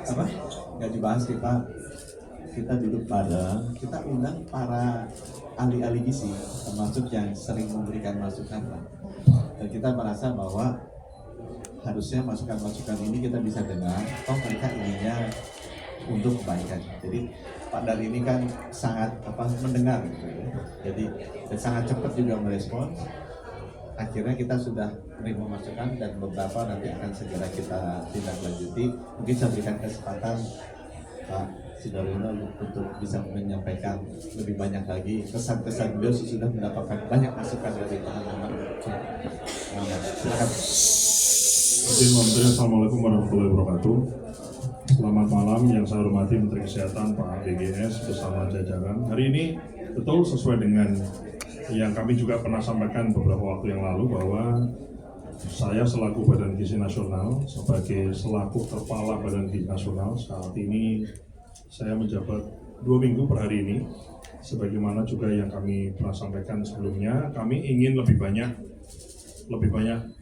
apa nggak dibahas, kita duduk bareng, kita undang para ahli-ahli gizi termasuk yang sering memberikan masukan, Pak. Dan kita merasa bahwa harusnya masukan-masukan ini kita bisa dengar, mereka inginnya untuk kebaikan. Jadi Pak Dar ini kan sangat mendengar gitu ya. Jadi dan sangat cepat juga merespon. Akhirnya kita sudah menerima masukan dan beberapa nanti akan segera kita tindak lanjuti. Mungkin saya berikan kesempatan Pak Sidaryono untuk bisa menyampaikan lebih banyak lagi kesan-kesan beliau sudah mendapatkan banyak masukan dari teman-teman. Silakan. Izin Menteri, Assalamualaikum warahmatullahi wabarakatuh. Selamat malam yang saya hormati Menteri Kesehatan Pak BGS bersama jajaran. Hari ini betul sesuai dengan yang kami juga pernah sampaikan beberapa waktu yang lalu bahwa saya selaku Badan Gizi Nasional, selaku Kepala Badan Gizi Nasional saat ini saya menjabat 2 minggu per hari ini. Sebagaimana juga yang kami pernah sampaikan sebelumnya, kami ingin lebih banyak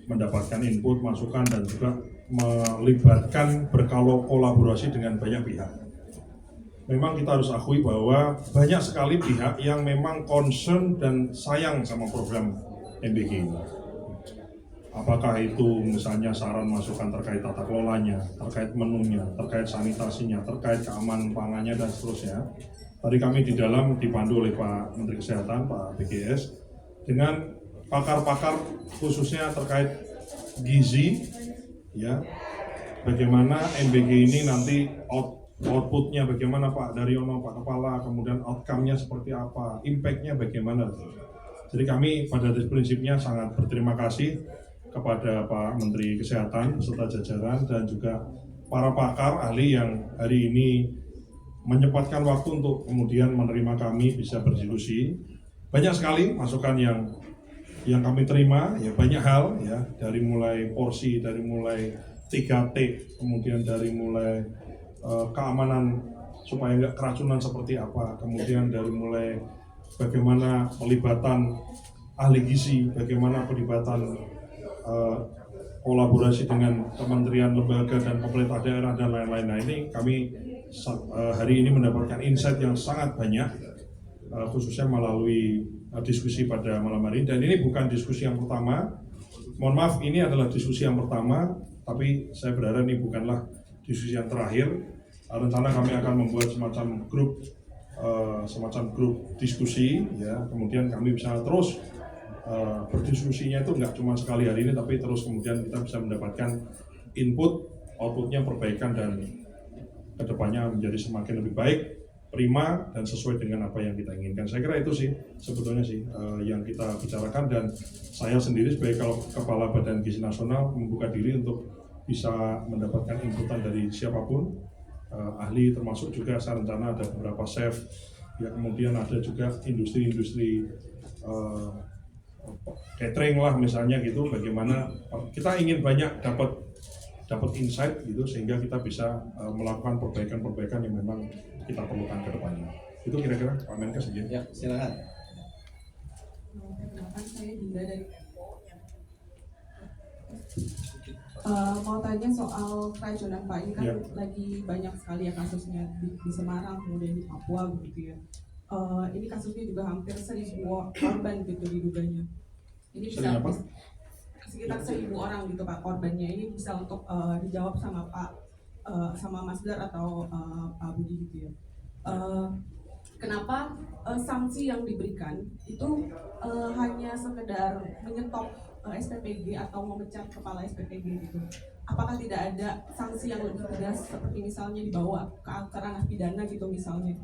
mendapatkan input, masukan dan juga melibatkan berkolaborasi dengan banyak pihak. Memang kita harus akui bahwa banyak sekali pihak yang memang concern dan sayang sama program MBG ini. Apakah itu misalnya saran masukan terkait tata kelolanya, terkait menunya, terkait sanitasinya, terkait keamanan pangannya dan seterusnya. Tadi kami di dalam dipandu oleh Pak Menteri Kesehatan, Pak BGS, dengan pakar-pakar khususnya terkait gizi, ya, bagaimana MBG ini nanti outputnya bagaimana Pak Daryono, Pak Kepala, kemudian outcome-nya seperti apa, impact-nya bagaimana. Jadi kami pada prinsipnya sangat berterima kasih kepada Pak Menteri Kesehatan beserta jajaran dan juga para pakar ahli yang hari ini menyempatkan waktu untuk kemudian menerima kami bisa berdiskusi. Banyak sekali masukan yang kami terima, ya banyak hal, ya, dari mulai porsi, dari mulai 3T, kemudian dari mulai keamanan supaya nggak keracunan seperti apa, kemudian dari mulai bagaimana pelibatan ahli gizi, bagaimana pelibatan kolaborasi dengan kementerian, lembaga dan pemerintah daerah dan lain-lain. Nah ini kami hari ini mendapatkan insight yang sangat banyak, khususnya melalui diskusi pada malam hari ini. Dan ini bukan diskusi yang pertama, mohon maaf, ini adalah diskusi yang pertama, tapi saya berharap ini bukanlah diskusi yang terakhir. Rencana kami akan membuat semacam grup diskusi, ya, kemudian kami bisa terus berdiskusinya itu nggak cuma sekali hari ini, tapi terus kemudian kita bisa mendapatkan input, outputnya perbaikan dan kedepannya menjadi semakin lebih baik, prima dan sesuai dengan apa yang kita inginkan. Saya kira itu sih sebetulnya yang kita bicarakan, dan saya sendiri sebagai Kepala Badan Gizi Nasional membuka diri untuk bisa mendapatkan inputan dari siapapun, ahli, termasuk juga saya rencana ada beberapa chef, ya, kemudian ada juga industri catering lah misalnya gitu, bagaimana kita ingin banyak dapat insight gitu sehingga kita bisa melakukan perbaikan yang memang kita perlukan ke depannya. Itu kira-kira Pak Menkes aja. Ya, silakan. Perkenalkan, saya Dinda dari Tempo. Mau tanya soal keracunan Pak, ini kan lagi banyak sekali ya kasusnya di Semarang, kemudian di Papua begitu ya. Ini kasusnya juga hampir 1.000 korban gitu diduganya. Ini bisa sekitar 1.000 orang gitu Pak korbannya. Ini bisa untuk dijawab sama Pak, sama Mas Dar atau Pak Budi gitu ya. Kenapa sanksi yang diberikan itu hanya sekedar menyetop SPPG atau memecat kepala SPPG gitu? Apakah tidak ada sanksi yang lebih tegas seperti misalnya dibawa ke ranah pidana gitu misalnya?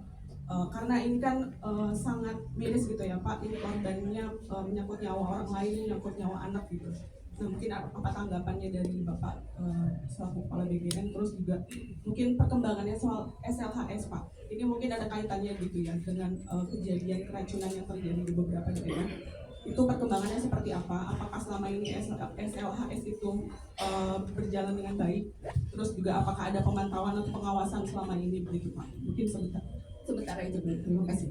Karena ini kan sangat miris gitu ya Pak, ini korbannya menyangkut nyawa orang lain, menyangkut nyawa anak gitu. Nah mungkin apa tanggapannya dari Bapak selaku Kepala BGN, terus juga mungkin perkembangannya soal SLHS Pak. Ini mungkin ada kaitannya gitu ya dengan kejadian keracunan yang terjadi di beberapa daerah. Itu perkembangannya seperti apa? Apakah selama ini SLHS itu berjalan dengan baik? Terus juga apakah ada pemantauan atau pengawasan selama ini begitu Pak? Mungkin sebentar itu dulu. Terima kasih.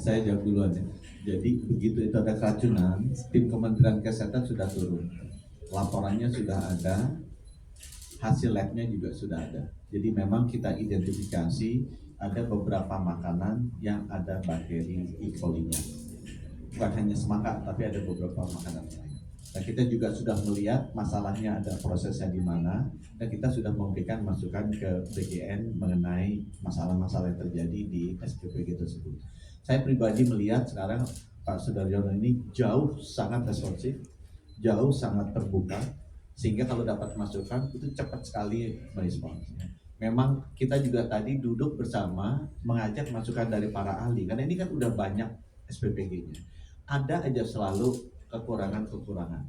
Saya jawab duluan ya. Jadi begitu itu ada keracunan, tim Kementerian Kesehatan sudah turun, laporannya sudah ada, hasil labnya juga sudah ada. Jadi memang kita identifikasi ada beberapa makanan yang ada bakteri E. coli-nya. Bukan hanya semangka, tapi ada beberapa makanan lain. Nah, kita juga sudah melihat masalahnya ada prosesnya di mana, dan kita sudah memberikan masukan ke BGN mengenai masalah-masalah yang terjadi di SPPG tersebut. Saya pribadi melihat sekarang Pak Sudaryono ini jauh sangat responsif, jauh sangat terbuka, sehingga kalau dapat masukan itu cepat sekali merespons. Memang kita juga tadi duduk bersama mengajak masukan dari para ahli, karena ini kan udah banyak SPPG-nya. Ada aja selalu kekurangan-kekurangan.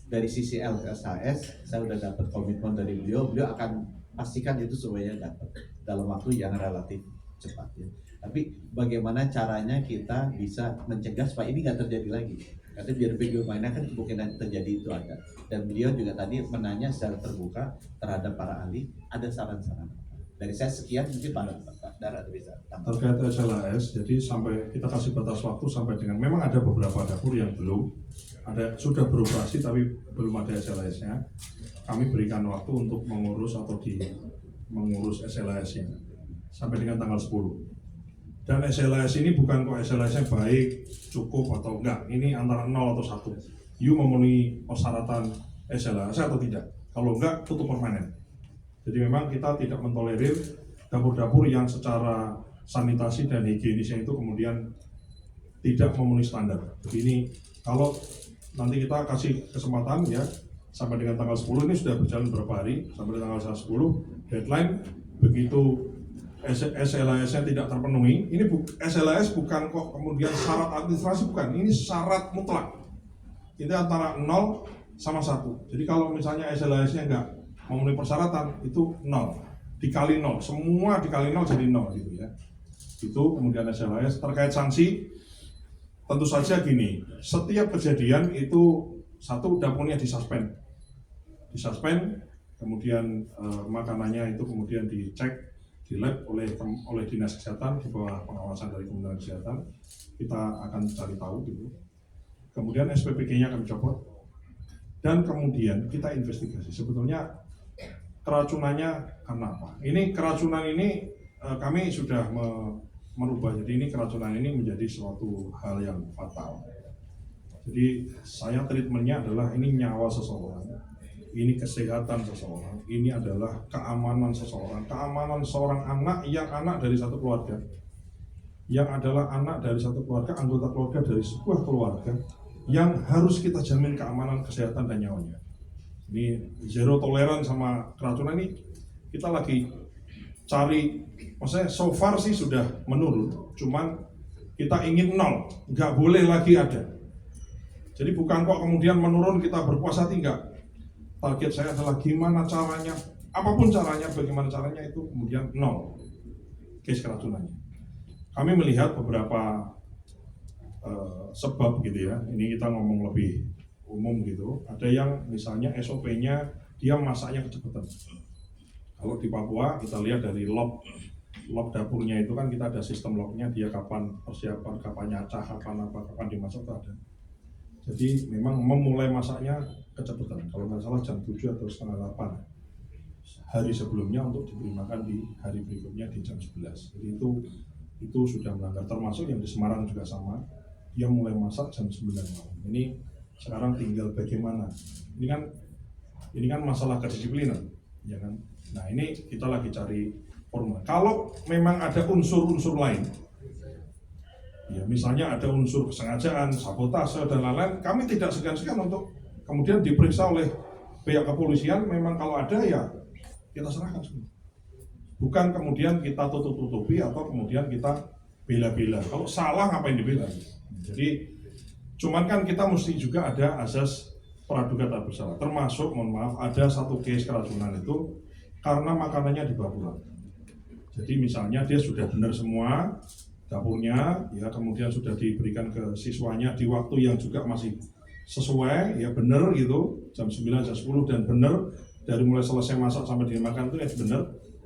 Dari sisi LSHS, saya udah dapat komitmen dari beliau akan pastikan itu semuanya dapat dalam waktu yang relatif cepat ya. Tapi bagaimana caranya kita bisa mencegah supaya ini nggak terjadi lagi? Karena biar video mainnya kan kemungkinan terjadi itu ada. Dan beliau juga tadi menanya secara terbuka terhadap para ahli, ada saran-saran. Dari saya sekian, mungkin Pak Dara bisa tambah. Terkait SLAS, jadi sampai kita kasih batas waktu sampai dengan memang ada beberapa dapur yang belum ada, sudah beroperasi tapi belum ada SLAS-nya. Kami berikan waktu untuk mengurus atau mengurus SLAS-nya sampai dengan tanggal 10. Dan SLAS ini bukan kok SLAS-nya baik, cukup atau enggak. Ini antara 0 atau 1. You memenuhi persyaratan SLAS atau tidak. Kalau enggak, tutup permanen. Jadi memang kita tidak mentolerir dapur-dapur yang secara sanitasi dan higienisnya itu kemudian tidak memenuhi standar. Jadi ini kalau nanti kita kasih kesempatan ya sampai dengan tanggal 10, ini sudah berjalan beberapa hari, sampai tanggal 10 deadline, begitu SLAS-nya tidak terpenuhi. Ini SLAS bukan kok kemudian syarat administrasi, bukan, ini syarat mutlak. Itu antara 0 sama 1. Jadi kalau misalnya SLAS-nya enggak memenuhi persyaratan, itu 0 dikali 0, semua dikali 0 jadi 0 gitu ya. Itu kemudian SLAS. Terkait sanksi, tentu saja gini, setiap kejadian itu satu, dapurnya disuspend, kemudian makanannya itu kemudian dicek di lab oleh dinas kesehatan di bawah pengawasan dari Kementerian Kesehatan. Kita akan cari tahu gitu. Kemudian SPPG-nya kami copot, dan kemudian kita investigasi sebetulnya keracunannya karena apa. Ini keracunan ini kami sudah merubah, jadi ini keracunan ini menjadi suatu hal yang fatal. Jadi saya treatmentnya adalah ini nyawa seseorang, ini kesehatan seseorang, ini adalah keamanan seseorang, keamanan seorang anak yang anak dari satu keluarga, yang adalah anak dari satu keluarga, anggota keluarga dari sebuah keluarga, yang harus kita jamin keamanan, kesehatan, dan nyawanya. Ini zero tolerance sama keracunan ini kita lagi cari, maksudnya so far sih sudah menurun, cuman kita ingin 0, nggak boleh lagi ada. Jadi bukan kok kemudian menurun kita berpuas hati, enggak. Target saya adalah gimana caranya, apapun caranya, bagaimana caranya itu kemudian 0 case keracunannya. Kami melihat beberapa sebab gitu ya, ini kita ngomong lebih umum gitu. Ada yang misalnya SOP-nya dia masaknya kecepatan. Kalau di Papua kita lihat dari log dapurnya itu kan kita ada sistem lognya, dia kapan persiapan, kapan nyacah, kapan apa, kapan dimasak itu ada. Jadi memang memulai masaknya kecepatan. Kalau nggak salah jam 7 atau setengah 8 hari sebelumnya untuk diberi makan di hari berikutnya di jam 11. Jadi itu sudah melanggar. Termasuk yang di Semarang juga sama, dia mulai masak jam 9 malam. Ini sekarang tinggal bagaimana. Ini kan masalah kedisiplinan, ya kan. Nah ini kita lagi cari formula. Kalau memang ada unsur-unsur lain, ya misalnya ada unsur kesengajaan, sabotase dan lain-lain, kami tidak segan-segan untuk kemudian diperiksa oleh pihak kepolisian. Memang kalau ada ya kita serahkan semua. Bukan kemudian kita tutup-tutupi atau kemudian kita bela-bela. Kalau salah ngapain dibela? Jadi cuman kan kita mesti juga ada asas praduga tak bersalah. Termasuk, mohon maaf, ada satu case keracunan itu karena makanannya dibawa pulang. Jadi misalnya dia sudah benar semua dapurnya, ya kemudian sudah diberikan ke siswanya di waktu yang juga masih sesuai, ya benar gitu, jam 9, jam 10 dan benar dari mulai selesai masak sampai dimakan itu ya benar.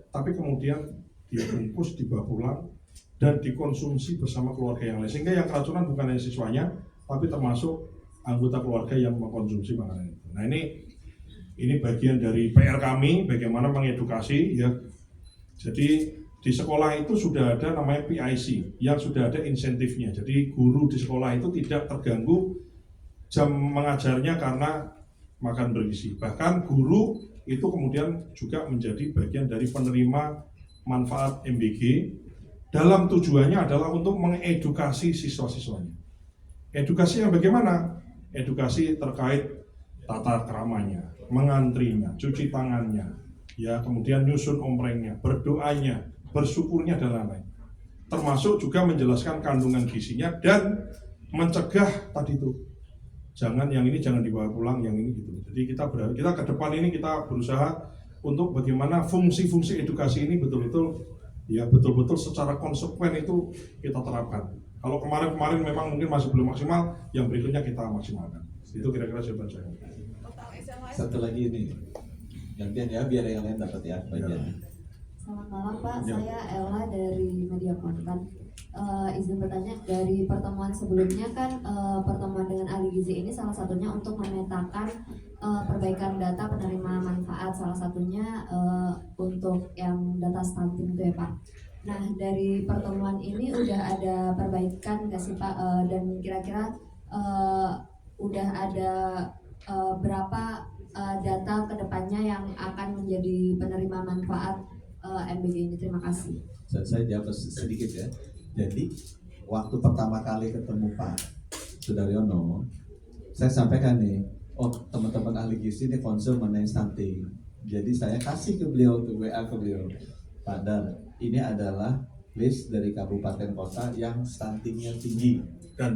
Tapi kemudian dia bungkus, dibawa pulang dan dikonsumsi bersama keluarga yang lain. Sehingga yang keracunan bukan hanya siswanya, tapi termasuk anggota keluarga yang mengkonsumsi makanan itu. Nah ini Ini bagian dari PR kami, bagaimana mengedukasi ya. Jadi di sekolah itu sudah ada namanya PIC yang sudah ada insentifnya. Jadi guru di sekolah itu tidak terganggu jam mengajarnya karena makan bergizi. Bahkan guru itu kemudian juga menjadi bagian dari penerima manfaat MBG dalam tujuannya adalah untuk mengedukasi siswa-siswanya. Edukasi yang bagaimana? Edukasi terkait tata keramanya, mengantrinya, cuci tangannya, ya kemudian nyusun omprengnya, berdoanya, bersyukurnya dan lain-lain. Termasuk juga menjelaskan kandungan gizinya dan mencegah tadi itu. Jangan yang ini jangan dibawa pulang, yang ini gitu. Jadi kita ke depan ini kita berusaha untuk bagaimana fungsi-fungsi edukasi ini betul-betul secara konsekuen itu kita terapkan. Kalau kemarin memang mungkin masih belum maksimal, yang berikutnya kita maksimalkan. Itu kira-kira jawaban saya. Satu lagi ini, gantian ya biar yang lain dapat ya bagiannya. Selamat malam Pak, Ya. saya Ella dari Media Konten. Izin bertanya, dari pertemuan sebelumnya kan pertemuan dengan ahli gizi ini salah satunya untuk memetakan perbaikan data penerima manfaat, salah satunya untuk yang data stunting itu ya Pak. Nah dari pertemuan ini udah ada perbaikan nggak sih Pak, dan kira-kira udah ada berapa data kedepannya yang akan menjadi penerima manfaat MBG ini? Terima kasih. Saya jawab sedikit ya. Jadi waktu pertama kali ketemu Pak Sudaryono, saya sampaikan nih, oh teman-teman ahli gizi ini concern mengenai stunting. Jadi saya kasih ke beliau, WA ke beliau, Pak Dar, ini adalah list dari kabupaten kota yang stuntingnya tinggi Dan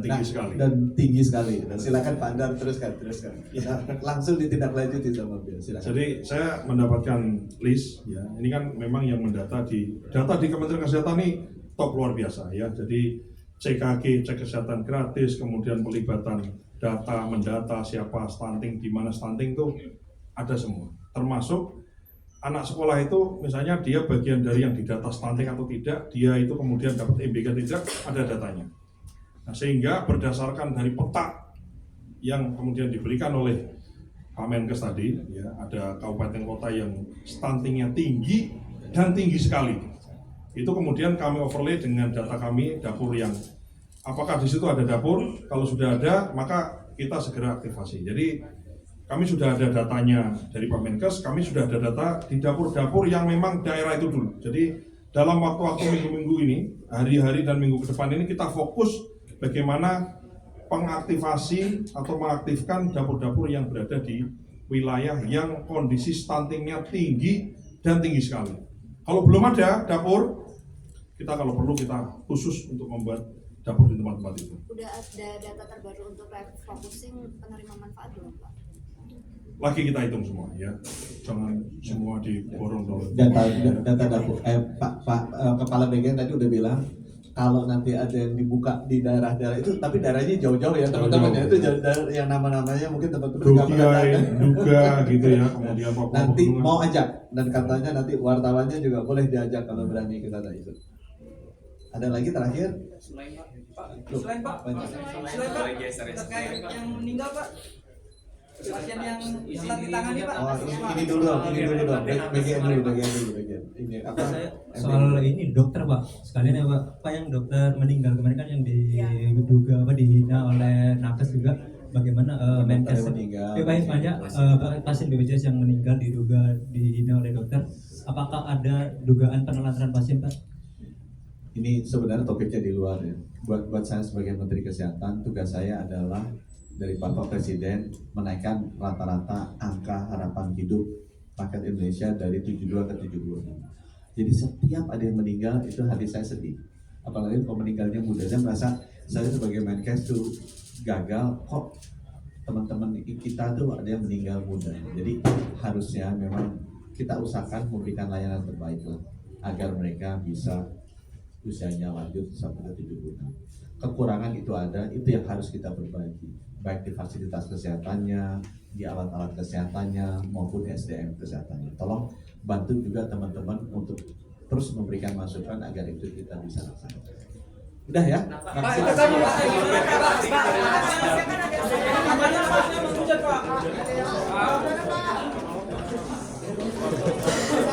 tinggi sekali. Dan silakan Pak Dar teruskan. Ya, langsung ditindaklanjuti sama beliau. Silakan. Jadi saya mendapatkan list ya. Ini kan memang yang data di Kementerian Kesehatan ini top luar biasa ya. Jadi CKG, cek kesehatan gratis, kemudian pelibatan data, mendata siapa stunting, di mana stunting itu ada semua. Termasuk anak sekolah itu misalnya dia bagian dari yang didata stunting atau tidak, dia itu kemudian dapat MBG tidak, ada datanya. Nah, sehingga berdasarkan dari peta yang kemudian diberikan oleh Pak Menkes tadi, ya, ada kabupaten kota yang stuntingnya tinggi dan tinggi sekali. Itu kemudian kami overlay dengan data kami, dapur yang apakah di situ ada dapur? Kalau sudah ada, maka kita segera aktivasi. Jadi kami sudah ada datanya dari Pak Menkes, kami sudah ada data di dapur-dapur yang memang daerah itu dulu. Jadi dalam waktu-waktu minggu-minggu ini, hari-hari dan minggu ke depan ini kita fokus bagaimana pengaktifasi atau mengaktifkan dapur-dapur yang berada di wilayah yang kondisi stuntingnya tinggi dan tinggi sekali. Kalau belum ada dapur, kita kalau perlu kita khusus untuk membuat dapur di tempat-tempat itu. Udah ada data terbaru untuk refocusing penerima manfaat belum Pak? Lagi kita hitung semua ya, jangan semua diborong dulu. Data dapur. Pak Kepala bagian tadi udah bilang kalau nanti ada yang dibuka di daerah-daerah itu, tapi daerahnya jauh-jauh ya teman-teman ya, itu yang nama-namanya mungkin tempat-tempat nggak pernah ada. Duga gitu ya, kemudian Papua Nanti Pegunungan. mau ajak, dan katanya nanti wartawannya juga boleh diajak kalau berani kita ada itu. Ada lagi terakhir? Selain Pak, Loh, selain Pak, banyak. terkait yang meninggal Pak, pasien yang telah ditangani Pak. Oh, ini dulu dong. Bagian dulu. Ini apa? Soal ini dokter Pak, sekalian ya Pak yang dokter meninggal kemarin kan yang diduga dihina oleh nakes juga, bagaimana Menkes banyak pasien BPJS yang meninggal diduga dihina oleh dokter, apakah ada dugaan penelantaran pasien Pak? Ini sebenarnya topiknya di luar ya. Buat saya sebagai Menteri Kesehatan, tugas saya adalah dari Bapak Presiden menaikkan rata-rata angka harapan hidup rakyat Indonesia dari 72 ke 70. Jadi setiap ada yang meninggal itu hati saya sedih. Apalagi kalau meninggalnya muda, saya merasa saya sebagai Menkes tuh gagal, kok teman-teman kita tuh ada yang meninggal muda. Jadi harusnya memang kita usahakan memberikan layanan terbaik lah, agar mereka bisa usianya lanjut sampai ke 70. Kekurangan itu ada, itu yang harus kita perbaiki, baik di fasilitas kesehatannya, di alat-alat kesehatannya, maupun di SDM kesehatannya. Tolong bantu juga teman-teman untuk terus memberikan masukan agar itu kita bisa laksanakan. Udah ya? Pak, itu tadi Pak, gimana Pak? Pak, Saya